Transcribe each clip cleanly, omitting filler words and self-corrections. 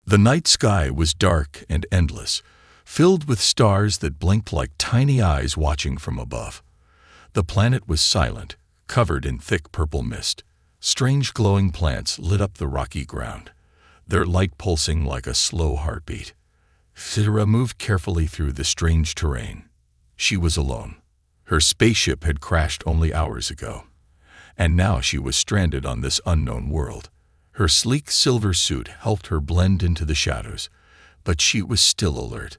The night sky was dark and endless, filled with stars that blinked like tiny eyes watching from above. The planet was silent, covered in thick purple mist. Strange glowing plants lit up the rocky ground, their light pulsing like a slow heartbeat. Zira moved carefully through the strange terrain. She was alone. Her spaceship had crashed only hours ago, and now she was stranded on this unknown world. Her sleek silver suit helped her blend into the shadows, but she was still alert.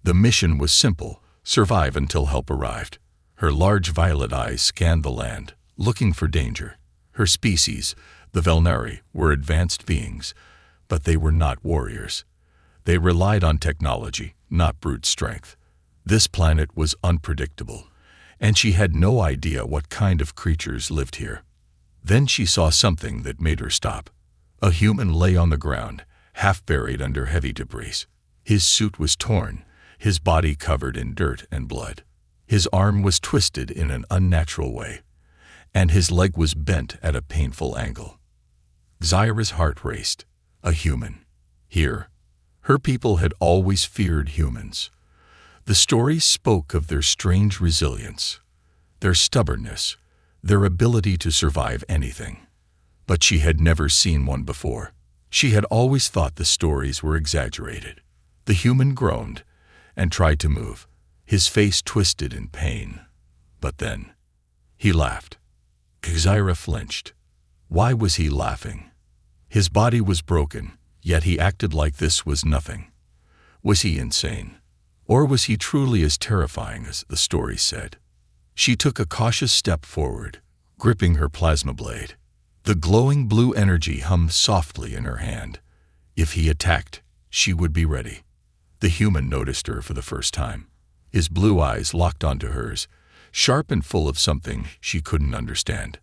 The mission was simple: survive until help arrived. Her large violet eyes scanned the land, looking for danger. Her species, the Velnari, were advanced beings, but they were not warriors. They relied on technology, not brute strength. This planet was unpredictable, and she had no idea what kind of creatures lived here. Then she saw something that made her stop. A human lay on the ground, half buried under heavy debris. His suit was torn, his body covered in dirt and blood. His arm was twisted in an unnatural way, and his leg was bent at a painful angle. Zira's heart raced. A human. Here. Her people had always feared humans. The stories spoke of their strange resilience, their stubbornness, their ability to survive anything. But she had never seen one before. She had always thought the stories were exaggerated. The human groaned and tried to move, his face twisted in pain. But then he laughed. Zira flinched. Why was he laughing? His body was broken, yet he acted like this was nothing. Was he insane? Or was he truly as terrifying as the story said? She took a cautious step forward, gripping her plasma blade. The glowing blue energy hummed softly in her hand. If he attacked, she would be ready. The human noticed her for the first time. His blue eyes locked onto hers, sharp and full of something she couldn't understand.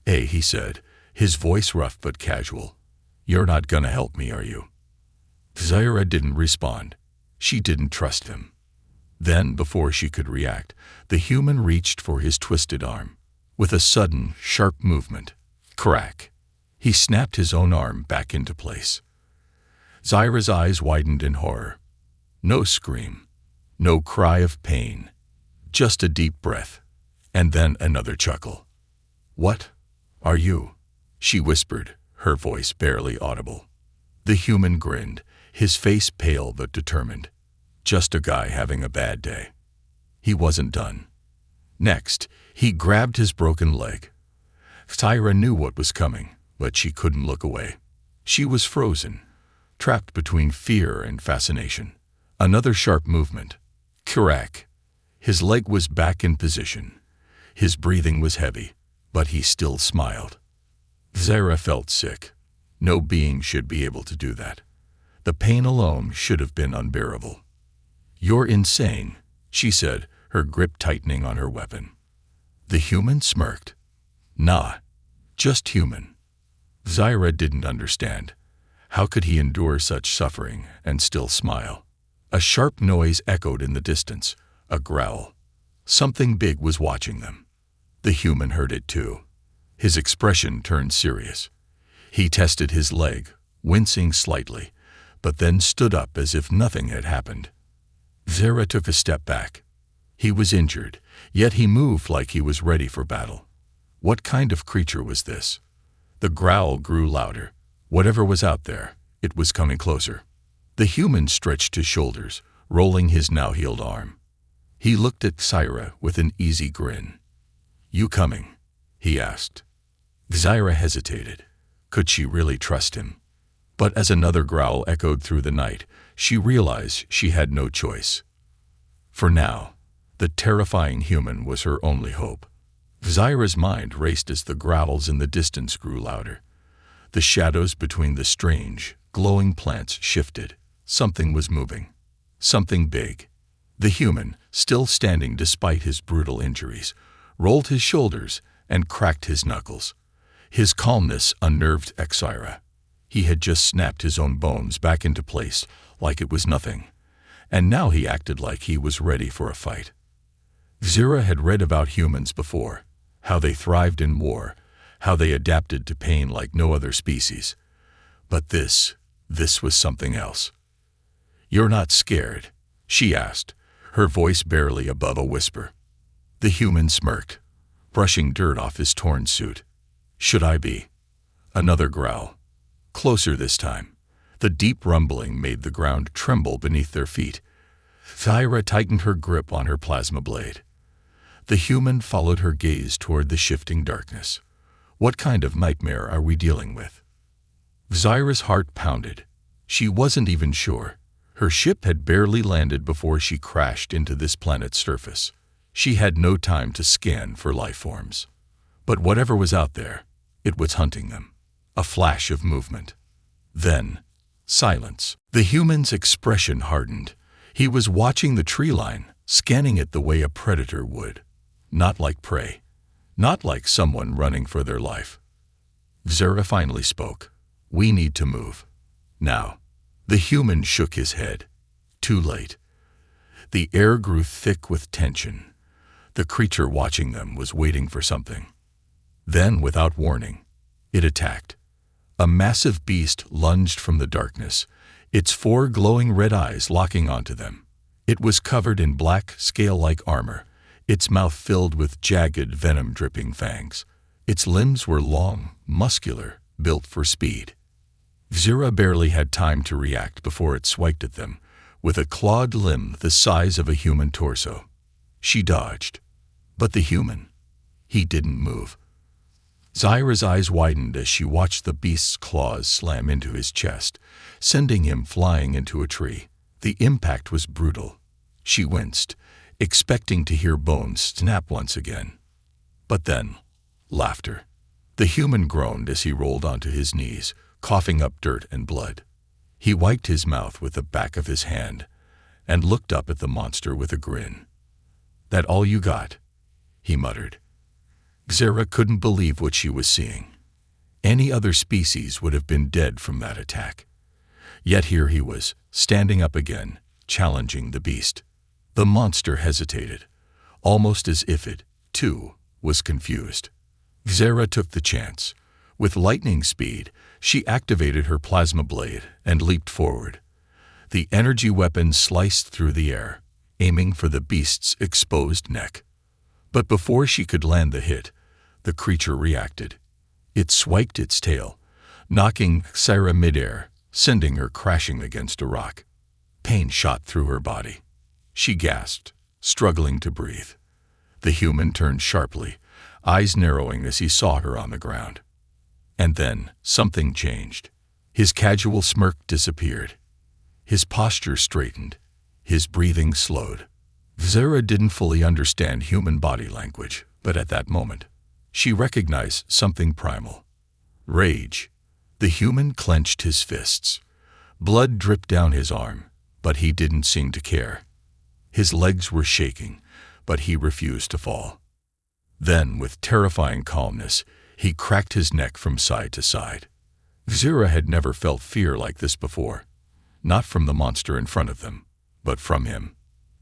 "Hey," he said, his voice rough but casual. "You're not gonna help me, are you?" Zira didn't respond. She didn't trust him. Then, before she could react, the human reached for his twisted arm. With a sudden, sharp movement, crack, he snapped his own arm back into place. Zira's eyes widened in horror. No scream, no cry of pain, just a deep breath, and then another chuckle. "What are you?" she whispered, her voice barely audible. The human grinned, his face pale but determined. Just a guy having a bad day. He wasn't done. Next, he grabbed his broken leg. Zira knew what was coming, but she couldn't look away. She was frozen, trapped between fear and fascination. Another sharp movement. Crack. His leg was back in position. His breathing was heavy, but he still smiled. Zira felt sick. No being should be able to do that. The pain alone should have been unbearable. "You're insane," she said, her grip tightening on her weapon. The human smirked. "Nah, just human." Zira didn't understand. How could he endure such suffering and still smile? A sharp noise echoed in the distance, a growl. Something big was watching them. The human heard it too. His expression turned serious. He tested his leg, wincing slightly, but then stood up as if nothing had happened. Zira took a step back. He was injured, yet he moved like he was ready for battle. What kind of creature was this? The growl grew louder. Whatever was out there, it was coming closer. The human stretched his shoulders, rolling his now-healed arm. He looked at Zira with an easy grin. "You coming?" he asked. Zira hesitated. Could she really trust him? But as another growl echoed through the night, she realized she had no choice. For now, the terrifying human was her only hope. Zira's mind raced as the growls in the distance grew louder. The shadows between the strange, glowing plants shifted. Something was moving. Something big. The human, still standing despite his brutal injuries, rolled his shoulders and cracked his knuckles. His calmness unnerved Zira. He had just snapped his own bones back into place like it was nothing, and now he acted like he was ready for a fight. Zira had read about humans before, how they thrived in war, how they adapted to pain like no other species. But this This was something else. "You're not scared?" she asked, her voice barely above a whisper. The human smirked, brushing dirt off his torn suit. "Should I be?" Another growl. Closer this time. The deep rumbling made the ground tremble beneath their feet. Thyra tightened her grip on her plasma blade. The human followed her gaze toward the shifting darkness. What kind of nightmare are we dealing with? Zyra's heart pounded. She wasn't even sure. Her ship had barely landed before she crashed into this planet's surface. She had no time to scan for life forms. But whatever was out there, it was hunting them. A flash of movement. Then, silence. The human's expression hardened. He was watching the tree line, scanning it the way a predator would. Not like prey. Not like someone running for their life. Zyra finally spoke. "We need to move. Now." The human shook his head. Too late. The air grew thick with tension. The creature watching them was waiting for something. Then, without warning, it attacked. A massive beast lunged from the darkness, its 4 glowing red eyes locking onto them. It was covered in black, scale-like armor, its mouth filled with jagged, venom-dripping fangs. Its limbs were long, muscular, built for speed. Zyra barely had time to react before it swiped at them, with a clawed limb the size of a human torso. She dodged. But the human, he didn't move. Zyra's eyes widened as she watched the beast's claws slam into his chest, sending him flying into a tree. The impact was brutal. She winced, expecting to hear bones snap once again. But then, laughter. The human groaned as he rolled onto his knees, coughing up dirt and blood. He wiped his mouth with the back of his hand and looked up at the monster with a grin. "That all you got?" he muttered. Zyra couldn't believe what she was seeing. Any other species would have been dead from that attack. Yet here he was, standing up again, challenging the beast. The monster hesitated, almost as if it, too, was confused. Zyra took the chance. With lightning speed, she activated her plasma blade and leaped forward. The energy weapon sliced through the air, aiming for the beast's exposed neck. But before she could land the hit, the creature reacted. It swiped its tail, knocking Zyra midair, sending her crashing against a rock. Pain shot through her body. She gasped, struggling to breathe. The human turned sharply, eyes narrowing as he saw her on the ground. And then something changed. His casual smirk disappeared. His posture straightened. His breathing slowed. Zyra didn't fully understand human body language, but at that moment, she recognized something primal. Rage. The human clenched his fists. Blood dripped down his arm, but he didn't seem to care. His legs were shaking, but he refused to fall. Then, with terrifying calmness, he cracked his neck from side to side. Zyra had never felt fear like this before. Not from the monster in front of them, but from him.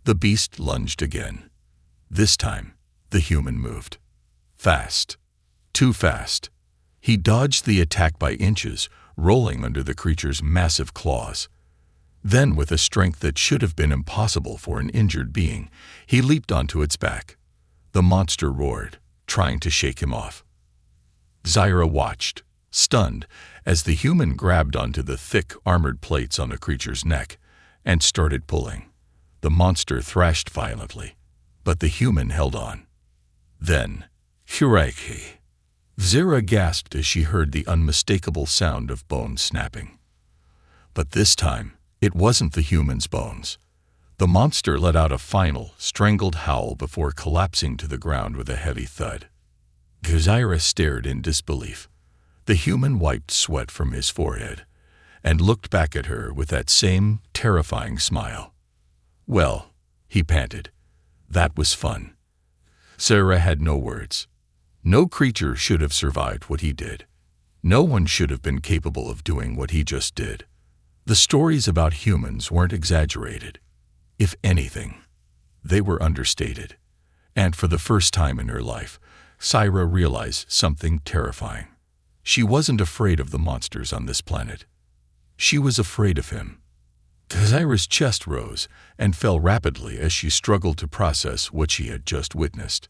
The beast lunged again. This time, the human moved. Fast. Too fast. He dodged the attack by inches, rolling under the creature's massive claws. Then, with a strength that should have been impossible for an injured being, he leaped onto its back. The monster roared, trying to shake him off. Zyra watched, stunned, as the human grabbed onto the thick, armored plates on the creature's neck and started pulling. The monster thrashed violently, but the human held on. Then, Huraki. Zyra gasped as she heard the unmistakable sound of bones snapping. But this time, it wasn't the human's bones. The monster let out a final, strangled howl before collapsing to the ground with a heavy thud. Zyra stared in disbelief. The human wiped sweat from his forehead and looked back at her with that same terrifying smile. "Well," he panted, "that was fun." Zyra had no words. No creature should have survived what he did. No one should have been capable of doing what he just did. The stories about humans weren't exaggerated. If anything, they were understated. And for the first time in her life, Zyra realized something terrifying. She wasn't afraid of the monsters on this planet. She was afraid of him. Zaira's chest rose and fell rapidly as she struggled to process what she had just witnessed.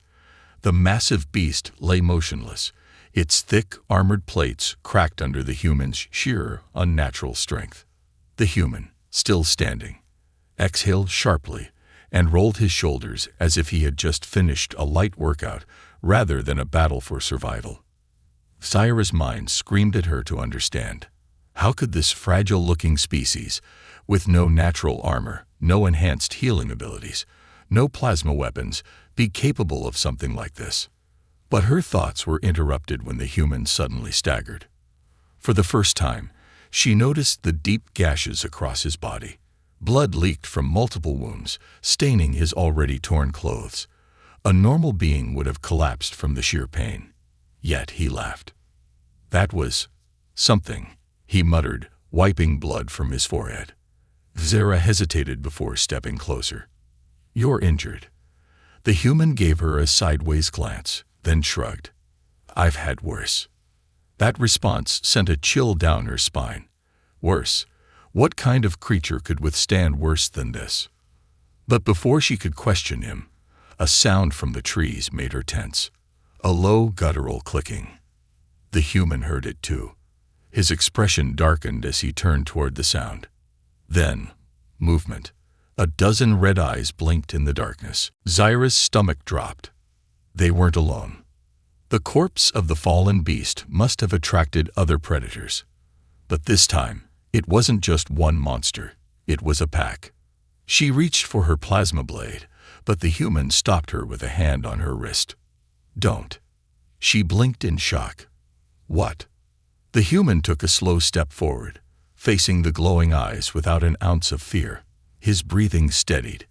The massive beast lay motionless, its thick, armored plates cracked under the human's sheer, unnatural strength. The human, still standing, exhaled sharply and rolled his shoulders as if he had just finished a light workout rather than a battle for survival. Zaira's mind screamed at her to understand. How could this fragile-looking species, with no natural armor, no enhanced healing abilities, no plasma weapons, be capable of something like this? But her thoughts were interrupted when the human suddenly staggered. For the first time, she noticed the deep gashes across his body. Blood leaked from multiple wounds, staining his already torn clothes. A normal being would have collapsed from the sheer pain. Yet he laughed. That was something, he muttered, wiping blood from his forehead. Zaira hesitated before stepping closer. You're injured. The human gave her a sideways glance, then shrugged. I've had worse. That response sent a chill down her spine. Worse? What kind of creature could withstand worse than this? But before she could question him, a sound from the trees made her tense. A low, guttural clicking. The human heard it too. His expression darkened as he turned toward the sound. Then, movement. A dozen red eyes blinked in the darkness. Zaira's stomach dropped. They weren't alone. The corpse of the fallen beast must have attracted other predators. But this time, it wasn't just one monster. It was a pack. She reached for her plasma blade, but the human stopped her with a hand on her wrist. Don't. She blinked in shock. What? The human took a slow step forward, facing the glowing eyes without an ounce of fear. His breathing steadied.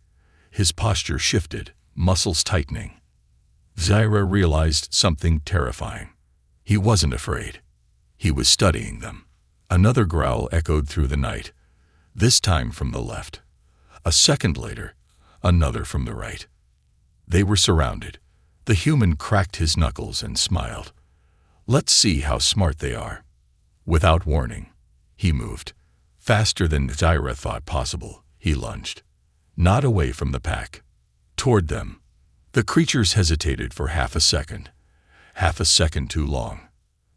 His posture shifted, muscles tightening. Zaira realized something terrifying. He wasn't afraid. He was studying them. Another growl echoed through the night, this time from the left. A second later, another from the right. They were surrounded. The human cracked his knuckles and smiled. Let's see how smart they are. Without warning, he moved. Faster than Zaira thought possible, he lunged. Not away from the pack. Toward them. The creatures hesitated for half a second too long.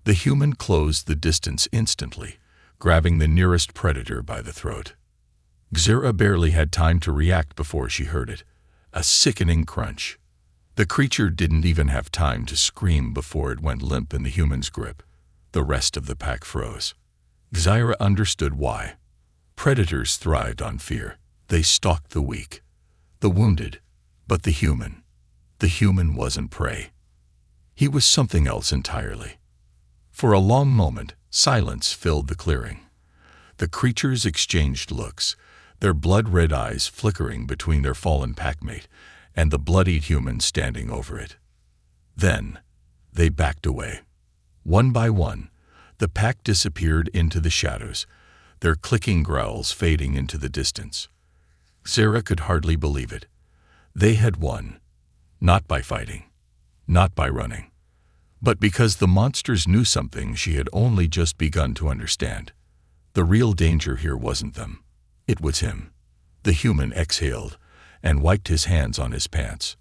The human closed the distance instantly, grabbing the nearest predator by the throat. Zaira barely had time to react before she heard it. A sickening crunch. The creature didn't even have time to scream before it went limp in the human's grip. The rest of the pack froze. Zaira understood why. Predators thrived on fear. They stalked the weak, the wounded, but the human wasn't prey. He was something else entirely. For a long moment, silence filled the clearing. The creatures exchanged looks, their blood-red eyes flickering between their fallen packmate and the bloodied human standing over it. Then, they backed away. One by one, the pack disappeared into the shadows, their clicking growls fading into the distance. Zaira could hardly believe it. They had won. Not by fighting, not by running, but because the monsters knew something she had only just begun to understand. The real danger here wasn't them. It was him. The human exhaled and wiped his hands on his pants.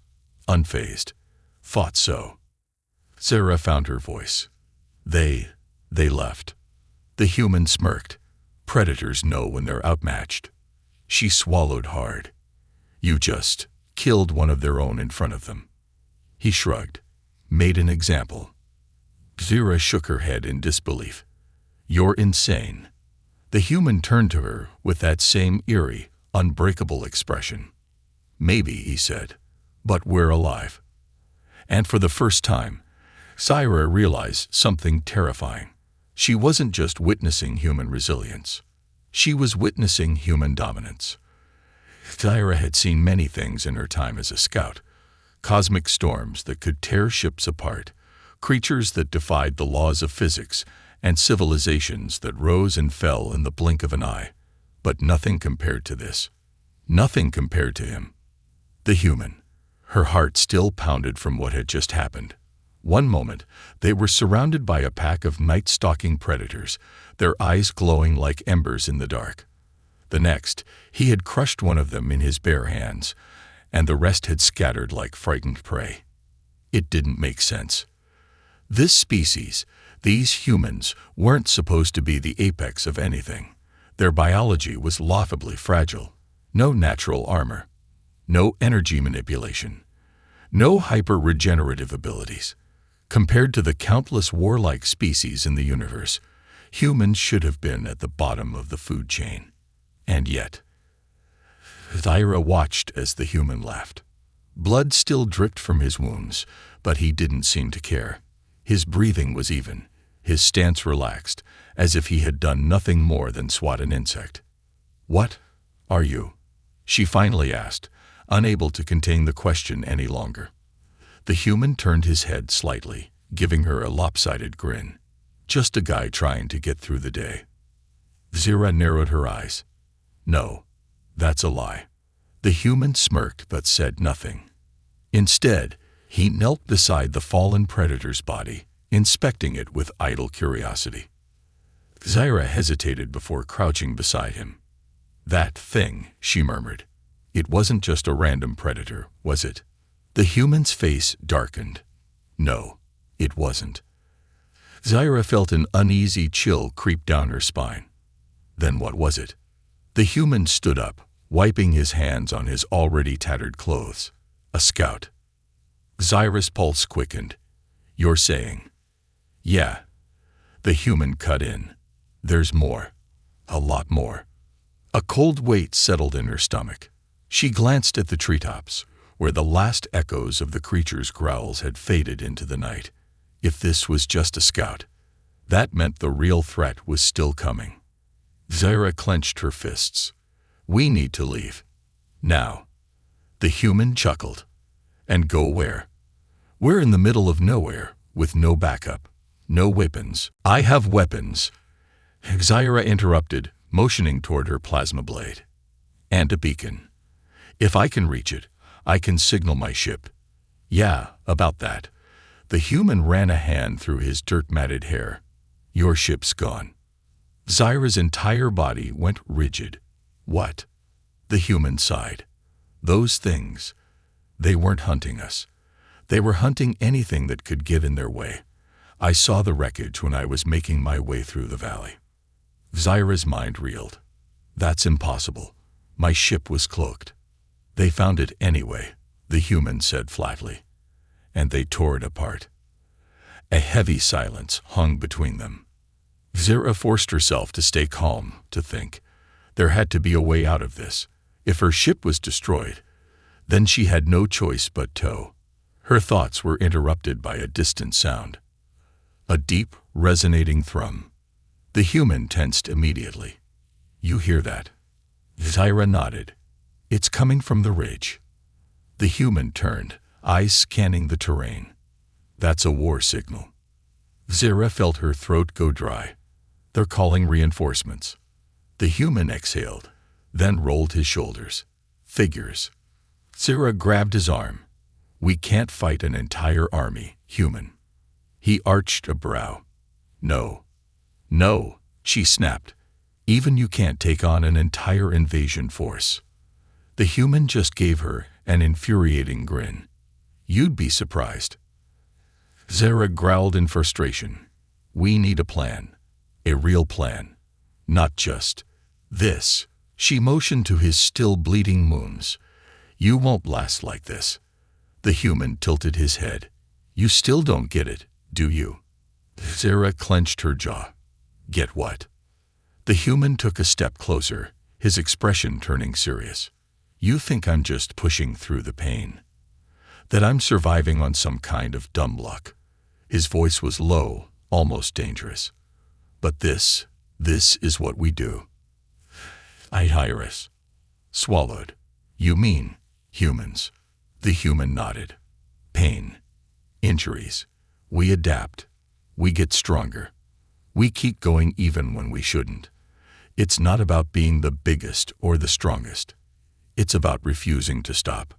Unfazed. Thought so. Zaira found her voice. They left. The human smirked. Predators know when they're outmatched. She swallowed hard. You just killed one of their own in front of them. He shrugged. Made an example. Zaira shook her head in disbelief. You're insane. The human turned to her with that same eerie, unbreakable expression. Maybe, he said, but we're alive. And for the first time, Zaira realized something terrifying. She wasn't just witnessing human resilience. She was witnessing human dominance. Zaira had seen many things in her time as a scout. Cosmic storms that could tear ships apart, creatures that defied the laws of physics, and civilizations that rose and fell in the blink of an eye. But nothing compared to this. Nothing compared to him. The human. Her heart still pounded from what had just happened. One moment, they were surrounded by a pack of night-stalking predators, their eyes glowing like embers in the dark. The next, he had crushed one of them in his bare hands, and the rest had scattered like frightened prey. It didn't make sense. This species, these humans, weren't supposed to be the apex of anything. Their biology was laughably fragile. No natural armor. No energy manipulation. No hyper-regenerative abilities. Compared to the countless warlike species in the universe, humans should have been at the bottom of the food chain. And yet, Thyra watched as the human laughed. Blood still dripped from his wounds, but he didn't seem to care. His breathing was even, his stance relaxed, as if he had done nothing more than swat an insect. "What are you?" she finally asked, unable to contain the question any longer. The human turned his head slightly, giving her a lopsided grin. "Just a guy trying to get through the day." Thyra narrowed her eyes. "No, that's a lie." The human smirked but said nothing. Instead, he knelt beside the fallen predator's body, inspecting it with idle curiosity. Thyra hesitated before crouching beside him. "That thing," she murmured. "It wasn't just a random predator, was it?" The human's face darkened. "No, it wasn't." Thyra felt an uneasy chill creep down her spine. Then what was it? The human stood up, wiping his hands on his already tattered clothes. "A scout." Thyra's pulse quickened. "You're saying?" "Yeah." The human cut in. "There's more. A lot more." A cold weight settled in her stomach. She glanced at the treetops, where the last echoes of the creature's growls had faded into the night. If this was just a scout, that meant the real threat was still coming. Thyra clenched her fists. "We need to leave. Now." The human chuckled. "And go where?" "We're in the middle of nowhere, with no backup, no weapons." "I have weapons," Thyra interrupted, motioning toward her plasma blade. "And a beacon. If I can reach it, I can signal my ship." "Yeah, about that." The human ran a hand through his dirt-matted hair. "Your ship's gone." Thyra's entire body went rigid. "What?" The human sighed. "Those things, they weren't hunting us. They were hunting anything that could get in their way. I saw the wreckage when I was making my way through the valley." Thyra's mind reeled. "That's impossible. My ship was cloaked." "They found it anyway," the human said flatly. "And they tore it apart." A heavy silence hung between them. Thyra forced herself to stay calm, to think. There had to be a way out of this. If her ship was destroyed, then she had no choice but tow. Her thoughts were interrupted by a distant sound. A deep, resonating thrum. The human tensed immediately. "You hear that?" Thyra nodded. "It's coming from the ridge." The human turned, eyes scanning the terrain. "That's a war signal." Thyra felt her throat go dry. "They're calling reinforcements." The human exhaled, then rolled his shoulders. "Figures." Thyra grabbed his arm. "We can't fight an entire army, human." He arched a brow. "No. No," she snapped. "Even you can't take on an entire invasion force." The human just gave her an infuriating grin. "You'd be surprised." Thyra growled in frustration. "We need a plan. A real plan. Not just this." She motioned to his still bleeding wounds. "You won't last like this." The human tilted his head. "You still don't get it, do you?" Thyra clenched her jaw. "Get what?" The human took a step closer, his expression turning serious. "You think I'm just pushing through the pain? That I'm surviving on some kind of dumb luck?" His voice was low, almost dangerous. "But this is what we do." Iris swallowed. "You mean humans?" The human nodded. "Pain. Injuries. We adapt. We get stronger. We keep going even when we shouldn't. It's not about being the biggest or the strongest. It's about refusing to stop."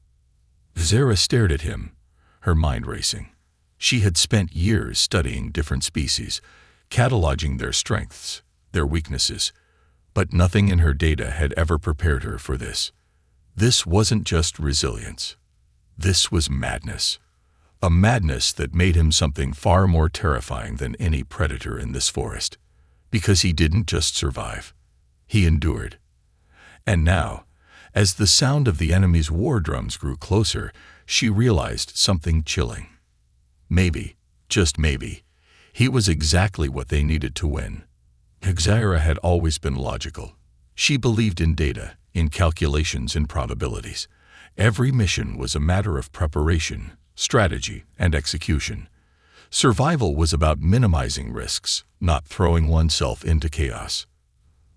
Thyra stared at him, her mind racing. She had spent years studying different species, cataloging their strengths, their weaknesses, but nothing in her data had ever prepared her for this. This wasn't just resilience. This was madness. A madness that made him something far more terrifying than any predator in this forest. Because he didn't just survive. He endured. And now, as the sound of the enemy's war drums grew closer, she realized something chilling. Maybe, just maybe, he was exactly what they needed to win. Zaira had always been logical. She believed in data, in calculations and probabilities. Every mission was a matter of preparation, strategy, and execution. Survival was about minimizing risks, not throwing oneself into chaos.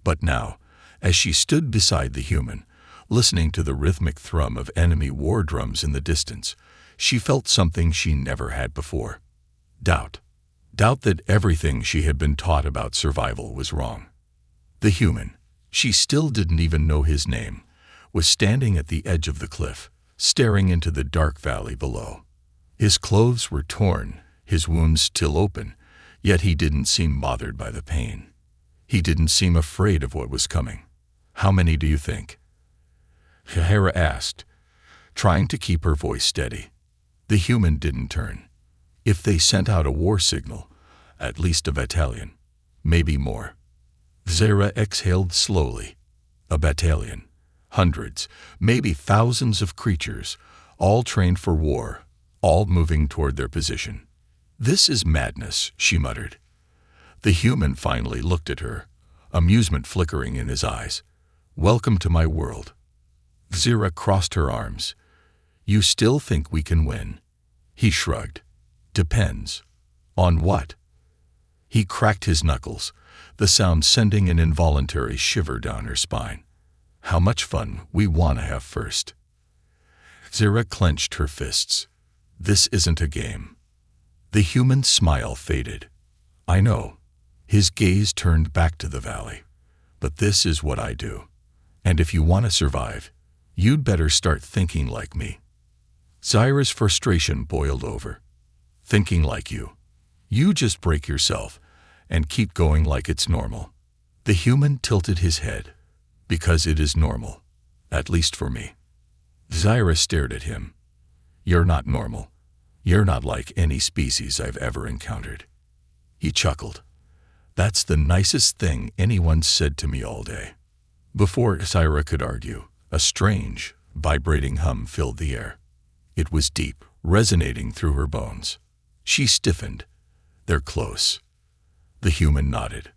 But now, as she stood beside the human, listening to the rhythmic thrum of enemy war drums in the distance, she felt something she never had before. Doubt. Doubt that everything she had been taught about survival was wrong. The human, she still didn't even know his name, was standing at the edge of the cliff, staring into the dark valley below. His clothes were torn, his wounds still open, yet he didn't seem bothered by the pain. He didn't seem afraid of what was coming. "How many do you think?" Zaira asked, trying to keep her voice steady. The human didn't turn. If they sent out a war signal, at least a battalion, maybe more. Zaira exhaled slowly. A battalion. Hundreds, maybe thousands of creatures, all trained for war, all moving toward their position. "This is madness," she muttered. The human finally looked at her, amusement flickering in his eyes. "Welcome to my world." Zaira crossed her arms. "You still think we can win?" He shrugged. "Depends. On what?" He cracked his knuckles, the sound sending an involuntary shiver down her spine. "How much fun we want to have first." Zaira clenched her fists. "This isn't a game." The human's smile faded. "I know." His gaze turned back to the valley. "But this is what I do. And if you want to survive, you'd better start thinking like me." Zaira's frustration boiled over. "Thinking like you. You just break yourself and keep going like it's normal." The human tilted his head. "Because it is normal. At least for me." Zaira stared at him. "You're not normal. You're not like any species I've ever encountered." He chuckled. "That's the nicest thing anyone's said to me all day." Before Zaira could argue, a strange, vibrating hum filled the air. It was deep, resonating through her bones. She stiffened. "They're close." The human nodded.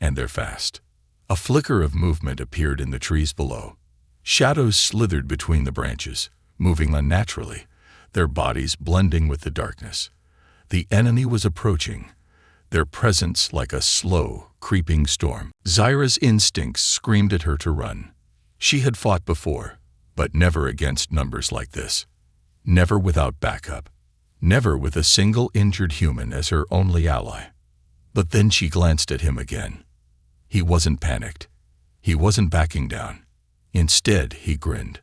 "And they're fast." A flicker of movement appeared in the trees below. Shadows slithered between the branches, moving unnaturally, their bodies blending with the darkness. The enemy was approaching, their presence like a slow, creeping storm. Zaira's instincts screamed at her to run. She had fought before, but never against numbers like this. Never without backup. Never with a single injured human as her only ally. But then she glanced at him again. He wasn't panicked. He wasn't backing down. Instead, he grinned.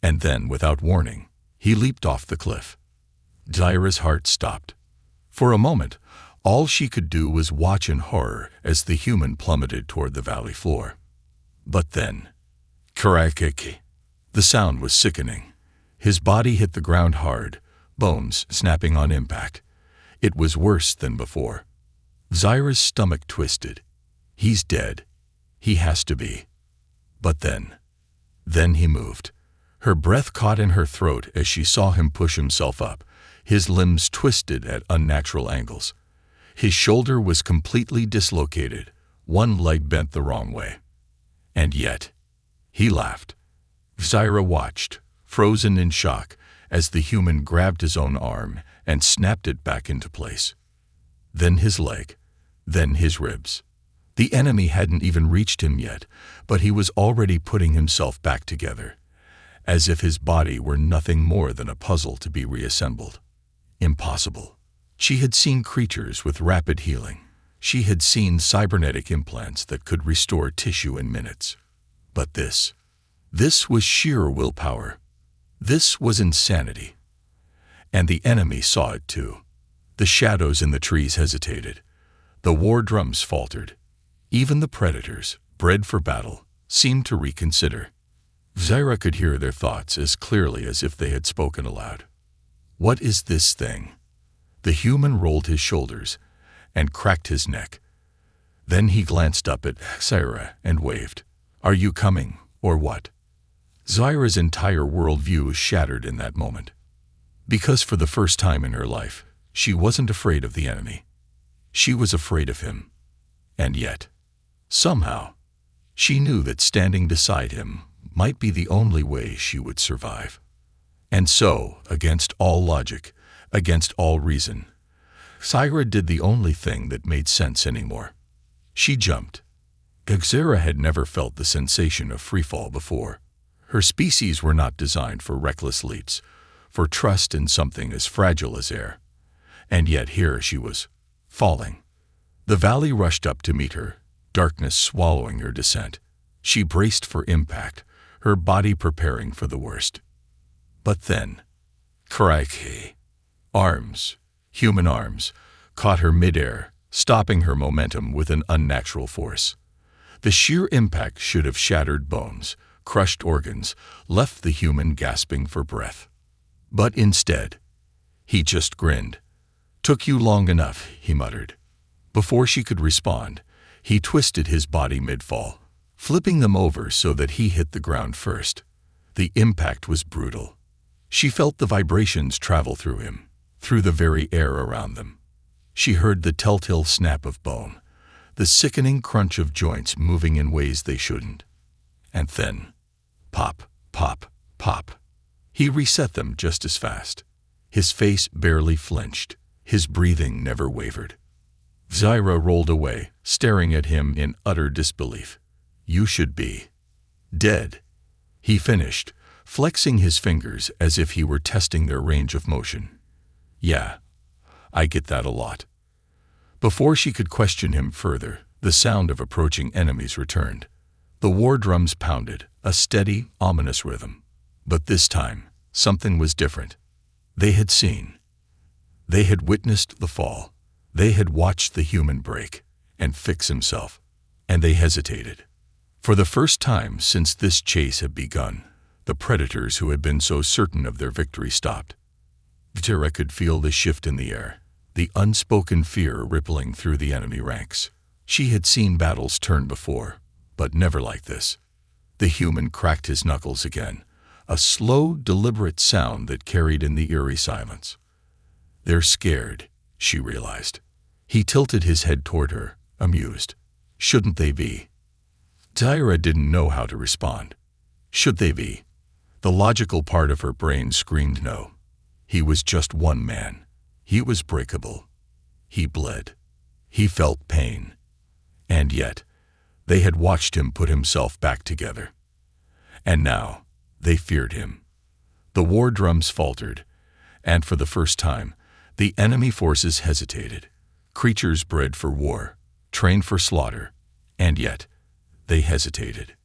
And then, without warning, he leaped off the cliff. Zaira's heart stopped. For a moment, all she could do was watch in horror as the human plummeted toward the valley floor. But then, karakiki. The sound was sickening. His body hit the ground hard, bones snapping on impact. It was worse than before. Zaira's stomach twisted. He's dead. He has to be. But then he moved. Her breath caught in her throat as she saw him push himself up, his limbs twisted at unnatural angles. His shoulder was completely dislocated, one leg bent the wrong way. And yet, he laughed. Zaira watched, frozen in shock, as the human grabbed his own arm and snapped it back into place. Then his leg, then his ribs. The enemy hadn't even reached him yet, but he was already putting himself back together, as if his body were nothing more than a puzzle to be reassembled. Impossible. She had seen creatures with rapid healing. She had seen cybernetic implants that could restore tissue in minutes. But this was sheer willpower. This was insanity. And the enemy saw it too. The shadows in the trees hesitated. The war drums faltered. Even the predators, bred for battle, seemed to reconsider. Zaira could hear their thoughts as clearly as if they had spoken aloud. "What is this thing?" The human rolled his shoulders and cracked his neck. Then he glanced up at Zaira and waved. "Are you coming, or what?" Zaira's entire worldview was shattered in that moment. Because for the first time in her life, she wasn't afraid of the enemy. She was afraid of him. And yet, somehow, she knew that standing beside him might be the only way she would survive. And so, against all logic, against all reason, Zaira did the only thing that made sense anymore. She jumped. Zaira had never felt the sensation of freefall before. Her species were not designed for reckless leaps, for trust in something as fragile as air. And yet here she was, falling. The valley rushed up to meet her, darkness swallowing her descent. She braced for impact, her body preparing for the worst. But then, crikey, arms, human arms, caught her midair, stopping her momentum with an unnatural force. The sheer impact should have shattered bones, crushed organs, left the human gasping for breath. But instead, he just grinned. "Took you long enough," he muttered. Before she could respond, he twisted his body mid-fall, flipping them over so that he hit the ground first. The impact was brutal. She felt the vibrations travel through him, through the very air around them. She heard the telltale snap of bone, the sickening crunch of joints moving in ways they shouldn't. And then, pop, pop, pop. He reset them just as fast. His face barely flinched. His breathing never wavered. Zaira rolled away, staring at him in utter disbelief. "You should be dead," he finished, flexing his fingers as if he were testing their range of motion. "Yeah, I get that a lot." Before she could question him further, the sound of approaching enemies returned. The war drums pounded, a steady, ominous rhythm. But this time, something was different. They had seen. They had witnessed the fall. They had watched the human break and fix himself. And they hesitated. For the first time since this chase had begun, the predators who had been so certain of their victory stopped. Zaira could feel the shift in the air, the unspoken fear rippling through the enemy ranks. She had seen battles turn before, but never like this. The human cracked his knuckles again, a slow, deliberate sound that carried in the eerie silence. "They're scared," she realized. He tilted his head toward her, amused. "Shouldn't they be?" Zaira didn't know how to respond. Should they be? The logical part of her brain screamed no. He was just one man. He was breakable. He bled. He felt pain. And yet, they had watched him put himself back together. And now, they feared him. The war drums faltered, and for the first time, the enemy forces hesitated. Creatures bred for war, trained for slaughter, and yet, they hesitated.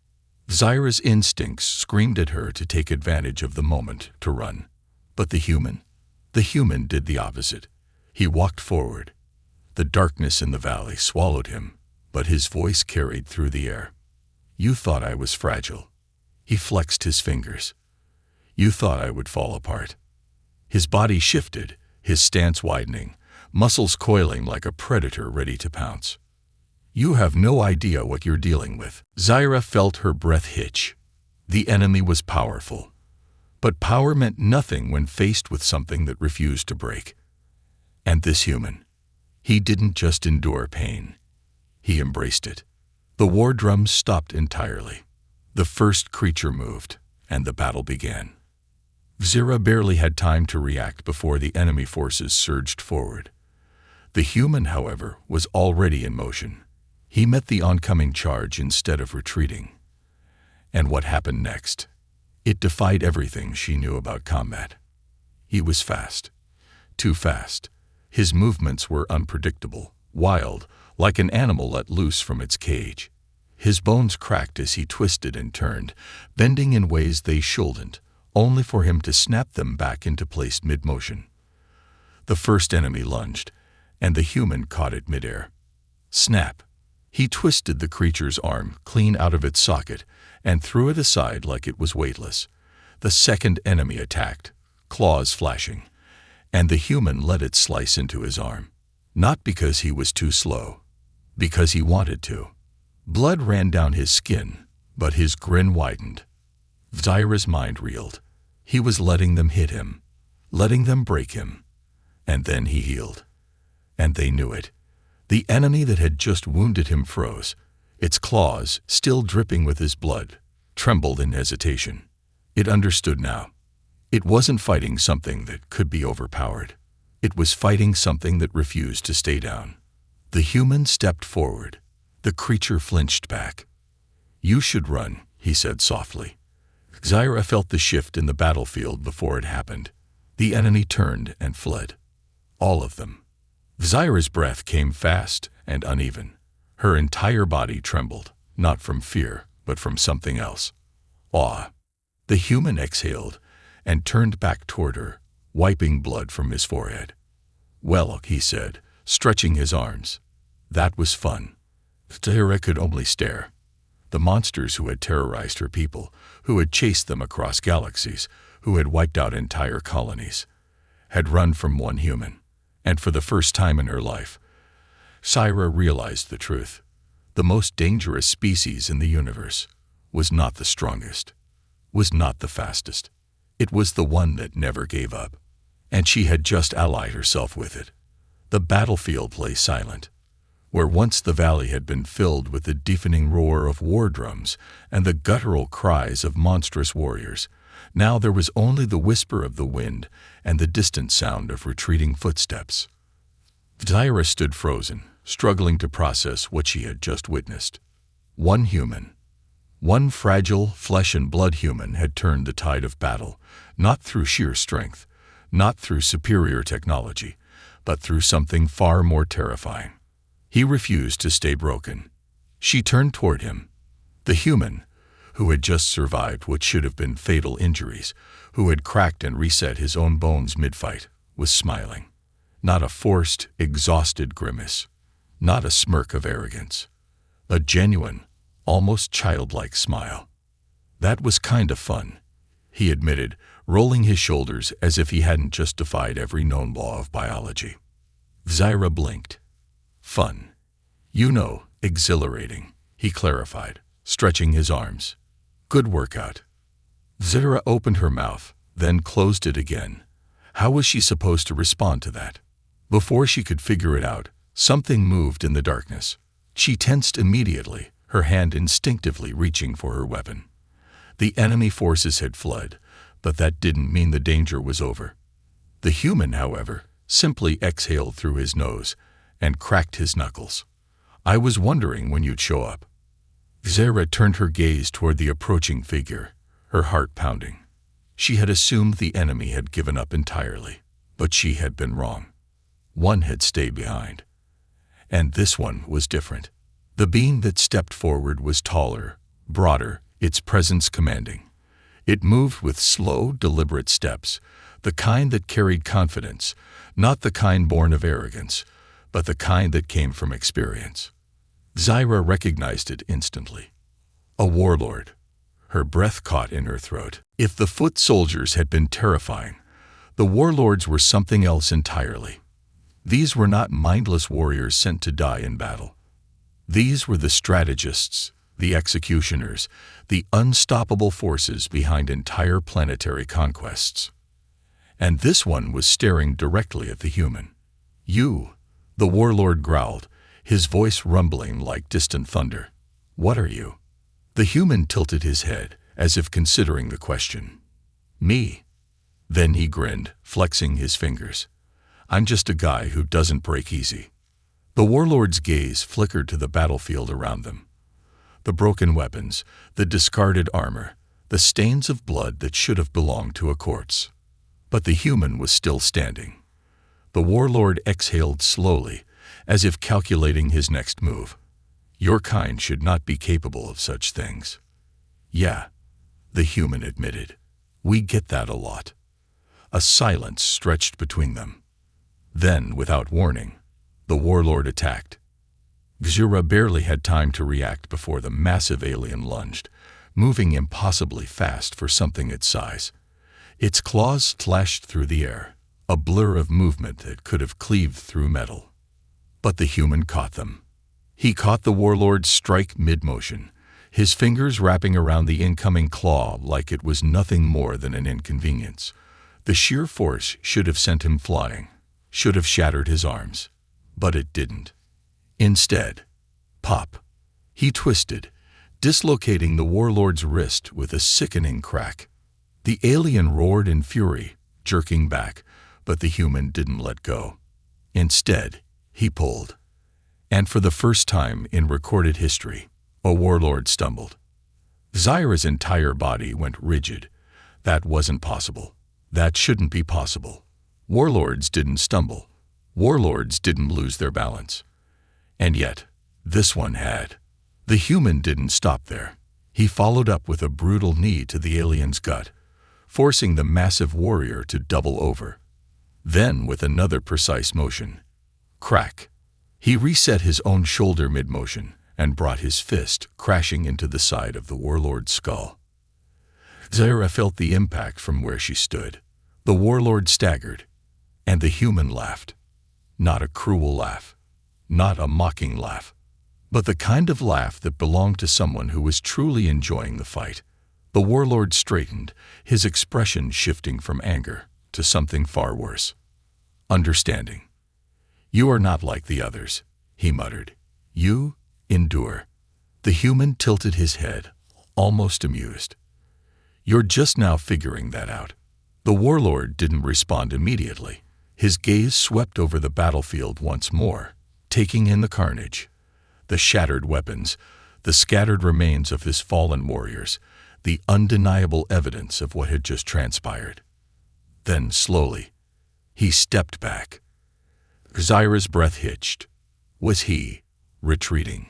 Zaira's instincts screamed at her to take advantage of the moment to run. But the human did the opposite. He walked forward. The darkness in the valley swallowed him, but his voice carried through the air. "You thought I was fragile." He flexed his fingers. "You thought I would fall apart." His body shifted, his stance widening, muscles coiling like a predator ready to pounce. "You have no idea what you're dealing with." Zaira felt her breath hitch. The enemy was powerful. But power meant nothing when faced with something that refused to break. And this human, he didn't just endure pain. He embraced it. The war drums stopped entirely. The first creature moved, and the battle began. Zaira barely had time to react before the enemy forces surged forward. The human, however, was already in motion. He met the oncoming charge instead of retreating. And what happened next? It defied everything she knew about combat. He was fast. Too fast. His movements were unpredictable, wild, like an animal let loose from its cage. His bones cracked as he twisted and turned, bending in ways they shouldn't, only for him to snap them back into place mid-motion. The first enemy lunged, and the human caught it midair. Snap! He twisted the creature's arm clean out of its socket and threw it aside like it was weightless. The second enemy attacked, claws flashing, and the human let it slice into his arm. Not because he was too slow, because he wanted to. Blood ran down his skin, but his grin widened. Zyra's mind reeled. He was letting them hit him, letting them break him. And then he healed. And they knew it. The enemy that had just wounded him froze. Its claws, still dripping with his blood, trembled in hesitation. It understood now. It wasn't fighting something that could be overpowered. It was fighting something that refused to stay down. The human stepped forward. The creature flinched back. "You should run," he said softly. Zyra felt the shift in the battlefield before it happened. The enemy turned and fled. All of them. Zyra's breath came fast and uneven. Her entire body trembled, not from fear, but from something else. Awe. The human exhaled and turned back toward her, wiping blood from his forehead. "Well," he said, stretching his arms. "That was fun." Zyra could only stare. The monsters who had terrorized her people, who had chased them across galaxies, who had wiped out entire colonies, had run from one human. And for the first time in her life, Zyra realized the truth. The most dangerous species in the universe was not the strongest, was not the fastest. It was the one that never gave up. And she had just allied herself with it. The battlefield lay silent. Where once the valley had been filled with the deafening roar of war drums and the guttural cries of monstrous warriors, now there was only the whisper of the wind and the distant sound of retreating footsteps. Zyra stood frozen, struggling to process what she had just witnessed. One human, one fragile flesh and blood human had turned the tide of battle, not through sheer strength, not through superior technology, but through something far more terrifying. He refused to stay broken. She turned toward him. The human, who had just survived what should have been fatal injuries, who had cracked and reset his own bones mid-fight, was smiling. Not a forced, exhausted grimace. Not a smirk of arrogance. A genuine, almost childlike smile. "That was kind of fun," he admitted, rolling his shoulders as if he hadn't just defied every known law of biology. Zyra blinked. "Fun. You know, exhilarating," he clarified, stretching his arms. "Good workout." Zyra opened her mouth, then closed it again. How was she supposed to respond to that? Before she could figure it out, something moved in the darkness. She tensed immediately, her hand instinctively reaching for her weapon. The enemy forces had fled, but that didn't mean the danger was over. The human, however, simply exhaled through his nose and cracked his knuckles. "I was wondering when you'd show up." Zyra turned her gaze toward the approaching figure, her heart pounding. She had assumed the enemy had given up entirely, but she had been wrong. One had stayed behind. And this one was different. The being that stepped forward was taller, broader, its presence commanding. It moved with slow, deliberate steps, the kind that carried confidence, not the kind born of arrogance, but the kind that came from experience. Zyra recognized it instantly. A warlord. Her breath caught in her throat. If the foot soldiers had been terrifying, the warlords were something else entirely. These were not mindless warriors sent to die in battle. These were the strategists, the executioners, the unstoppable forces behind entire planetary conquests. And this one was staring directly at the human. "You," the warlord growled, his voice rumbling like distant thunder. "What are you?" The human tilted his head, as if considering the question. "Me." Then he grinned, flexing his fingers. "I'm just a guy who doesn't break easy." The warlord's gaze flickered to the battlefield around them. The broken weapons, the discarded armor, the stains of blood that should have belonged to a corpse. But the human was still standing. The warlord exhaled slowly, as if calculating his next move. "Your kind should not be capable of such things." "Yeah," the human admitted. "We get that a lot." A silence stretched between them. Then, without warning, the warlord attacked. Xura barely had time to react before the massive alien lunged, moving impossibly fast for something its size. Its claws slashed through the air, a blur of movement that could have cleaved through metal. But the human caught them. He caught the warlord's strike mid-motion, his fingers wrapping around the incoming claw like it was nothing more than an inconvenience. The sheer force should have sent him flying, should have shattered his arms. But it didn't. Instead, pop, he twisted, dislocating the warlord's wrist with a sickening crack. The alien roared in fury, jerking back, but the human didn't let go. Instead, he pulled. And for the first time in recorded history, a warlord stumbled. Xira's entire body went rigid. That wasn't possible. That shouldn't be possible. Warlords didn't stumble. Warlords didn't lose their balance. And yet, this one had. The human didn't stop there. He followed up with a brutal knee to the alien's gut, forcing the massive warrior to double over. Then, with another precise motion, crack, he reset his own shoulder mid-motion and brought his fist crashing into the side of the warlord's skull. Xira felt the impact from where she stood. The warlord staggered, and the human laughed. Not a cruel laugh, not a mocking laugh, but the kind of laugh that belonged to someone who was truly enjoying the fight. The warlord straightened, his expression shifting from anger to something far worse. Understanding. "You are not like the others," he muttered. "You endure." The human tilted his head, almost amused. "You're just now figuring that out." The warlord didn't respond immediately. His gaze swept over the battlefield once more, taking in the carnage, the shattered weapons, the scattered remains of his fallen warriors, the undeniable evidence of what had just transpired. Then, slowly, he stepped back. Xira's breath hitched. Was he retreating?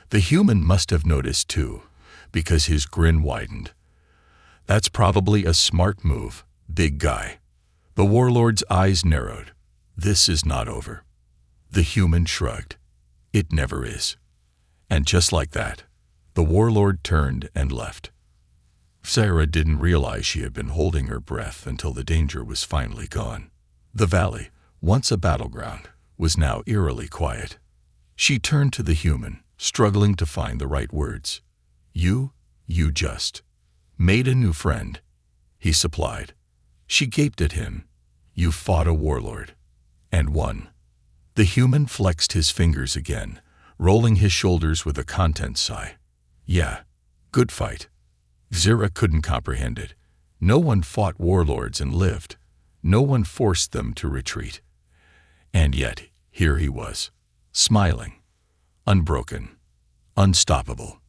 The human must have noticed too, because his grin widened. "That's probably a smart move, big guy." The warlord's eyes narrowed. "This is not over." The human shrugged. "It never is." And just like that, the warlord turned and left. Xira didn't realize she had been holding her breath until the danger was finally gone. The valley, once a battleground, was now eerily quiet. She turned to the human, struggling to find the right words. You just made a new friend," he supplied. She gaped at him. "You fought a warlord. And won." The human flexed his fingers again, rolling his shoulders with a content sigh. "Yeah, good fight." Xira couldn't comprehend it. No one fought warlords and lived. No one forced them to retreat. And yet, here he was, smiling, unbroken, unstoppable.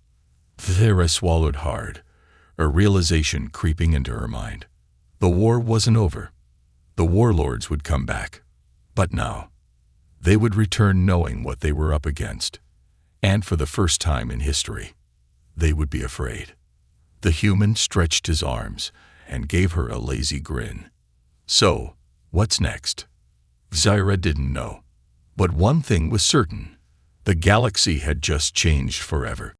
Xira swallowed hard, a realization creeping into her mind. The war wasn't over. The warlords would come back. But now, they would return knowing what they were up against. And for the first time in history, they would be afraid. The human stretched his arms and gave her a lazy grin. So, what's next? Xira didn't know. But one thing was certain. The galaxy had just changed forever.